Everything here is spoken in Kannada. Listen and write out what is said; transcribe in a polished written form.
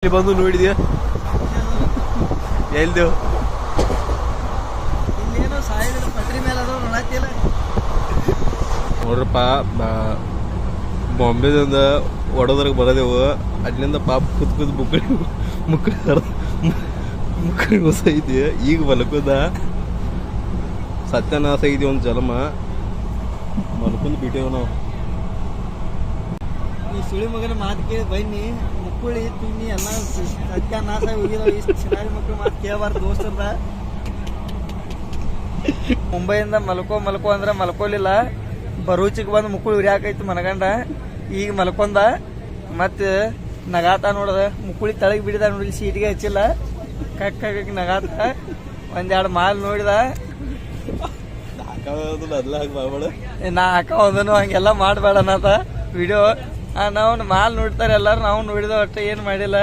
ಇಲ್ಲಿ ಬಂದು ನೋಡಿದ್ಯಾ ಎಲ್ದೇವು ಇಲ್ಲೇನೋ ಸಾಯಿದ ಪಟ್ರಿ ಮೇಲೆ ಅದಾವ ನೋಡತ್ತಿಲ್ಲ ನೋಡ್ರಪ್ಪ ಬಾಂಬೆದಿಂದ ವಡೋದ್ರಾಗ ಬರೋದೆವು ಅಲ್ಲಿಂದ ಪಾಪ ಕುತ್ ಮುಕ್ಕಳಿ ಹೊಸ ಐತಿ ಈಗ ಮಲ್ಕೋದ ಸತ್ಯನಾಶ ಐತಿ ಒಂದು ಜನ್ಮ ಮಲ್ಕೊಂಡ್ ಬಿಟ್ಟೇವು ನಾವು. ಈ ಸುಳಿ ಮಗನ ಮಾತು ಕೇಳಿ ಬನ್ನಿ ಮುಕ್ಕುಳಿ ತಿನ್ನಿ ಎಲ್ಲ ಸತ್ಯಾನಾಶ ಹೋಗಿದಾವ. ಇಷ್ಟು ಚಿನ್ನಾರಿ ಮಕ್ಕಳು ಮಾತು ಕೇಳಬಾರ್ದು ದೋಸ್ತಂದ. ಮುಂಬೈಯಿಂದ ಮಲ್ಕೋ ಅಂದ್ರೆ ಮಲ್ಕೋಲಿಲ್ಲ. ಬರೂಚಿಗೆ ಬಂದು ಮುಕ್ಕುಳಿ ಉರಿಯಾಕೈತಿ ಮನಗಂಡ. ಈಗ ಮಲ್ಕೊಂಡ ಮತ್ತೆ ನಗಾತ ನೋಡದ ಮುಕ್ಕುಳಿ ತಳಗ್ ಬಿಡಿದ ನೋಡಿ, ಸೀಟಿಗೆ ಹಚ್ಚಿಲ್ಲ. ಕಕ್ಕ ನಗಾತ ಒಂದೆರಡು ಮಾಲ್ ನೋಡಿದ. ನಾ ಹಾಕ ಒಂದನು ಹಂಗೆಲ್ಲ ಮಾಡಬೇಡ ಅನ್ನತ ವಿಡಿಯೋ. ನಾವು ಮಾಲ್ ನೋಡ್ತಾರೆ ಎಲ್ಲಾರು, ನಾವು ನೋಡಿದ ಒಟ್ಟು ಏನು ಮಾಡಿಲ್ಲ.